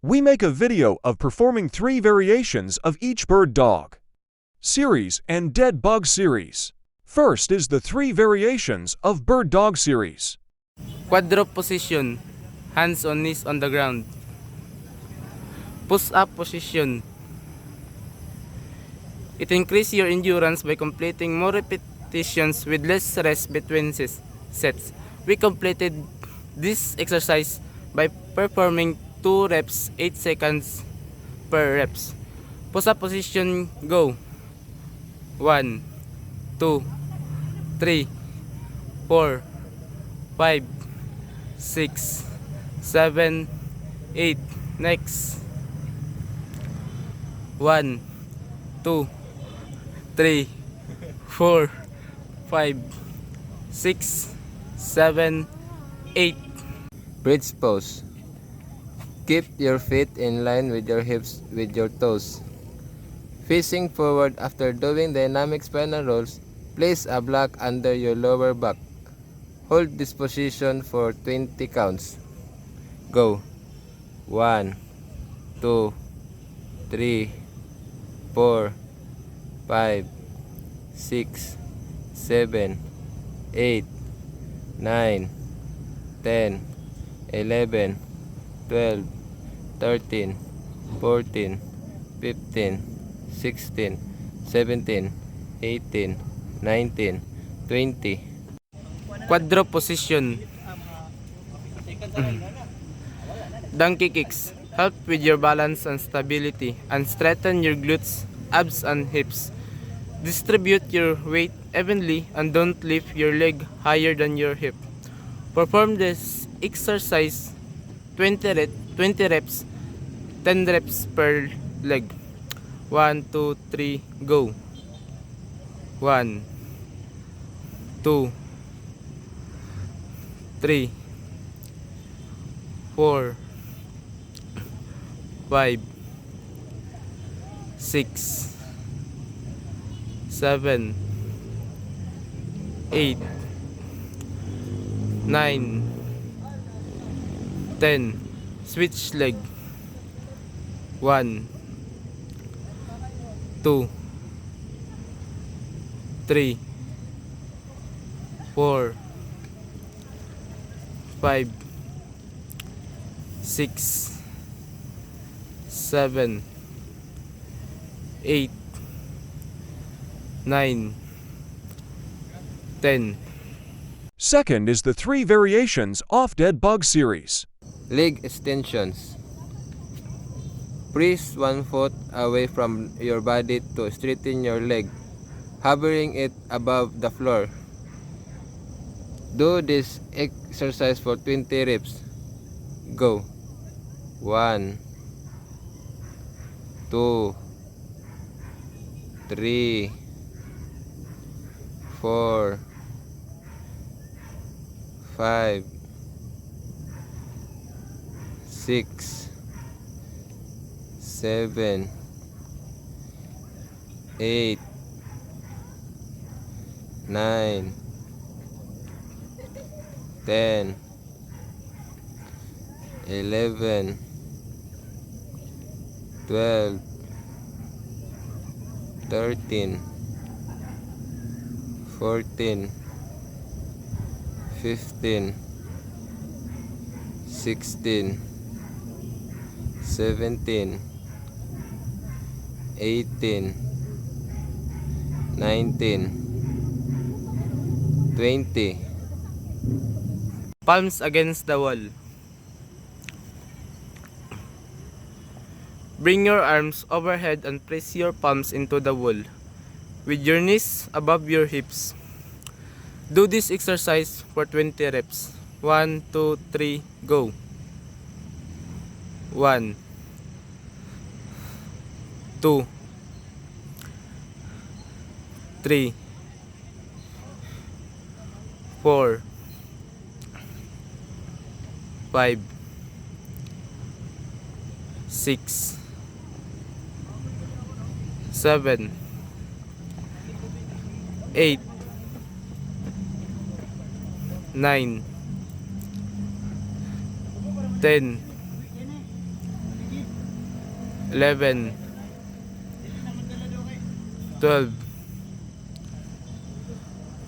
We make a video of performing 3 variations of each bird dog series and dead bug series. First is the 3 variations of bird dog series. Quadruped position, hands on knees on the ground. Push up position. It increases your endurance by completing more repetitions with less rest between sets. We completed this exercise by performing 2 reps, 8 seconds per reps. Push up position, go. 1, 2, 3, 4, 5, 6, 7, 8. Next. 1, 2, 3, 4, 5, 6, 7, 8. Bridge pose. Keep your feet in line with your hips with your toes. Facing forward after doing dynamic spinal rolls, place a block under your lower back. Hold this position for 20 counts. Go. 1, 2, 3, 4, 5, 6, 7, 8, 9, 10, 11, 12, 13, 14, 15, 16, 17, 18, 19, 20. Quadruped position. Donkey kicks. Help with your balance and stability and strengthen your glutes, abs and hips. Distribute your weight evenly and don't lift your leg higher than your hip. Perform this exercise 20 reps, 10 reps per leg. 1, 2, 3, go. 1, 2, 3, 4, 5, 6, 7, 8, 9, 10. Switch leg. 1, 2, 3, 4, 5, 6, 7, 8, 9, 10. Second is the 3 variations of dead bug series. Leg extensions. Press one foot away from your body to straighten your leg, hovering it above the floor. Do this exercise for 20 reps. Go. 1, 2, 3, 4, 5, 6, 7, 8, 9, 10, 11, 12, 13, 14, 15, 16, 17, 18, 19, 20. Palms against the wall. Bring your arms overhead and press your palms into the wall with your knees above your hips. Do this exercise for 20 reps. 1, 2, 3, go. 1, 2, 3, 4, 5, 6, 7, 8, 9, 10, 11, 12,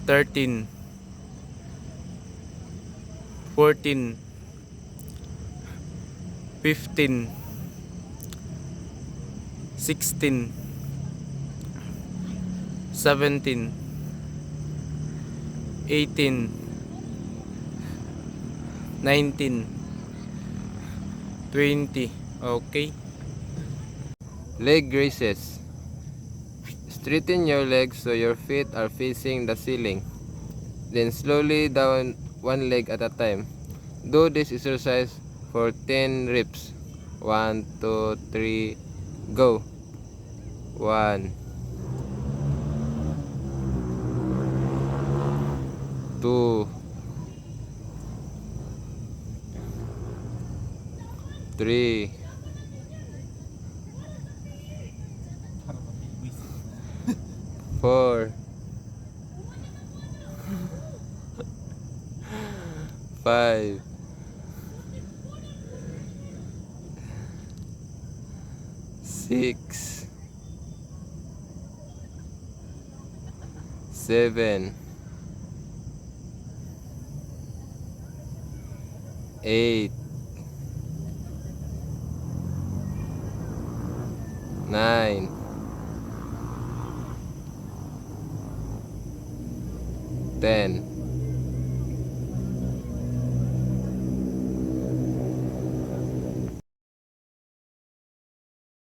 13, 14, 15, 16, 17, 18, 19, 20. Okay. Leg raises. Straighten your legs so your feet are facing the ceiling. Then slowly down one leg at a time. Do this exercise for 10 reps. 1, 2, 3, go. 1, 2, 3, 4, 5, 6, 7, 8, 9, 10.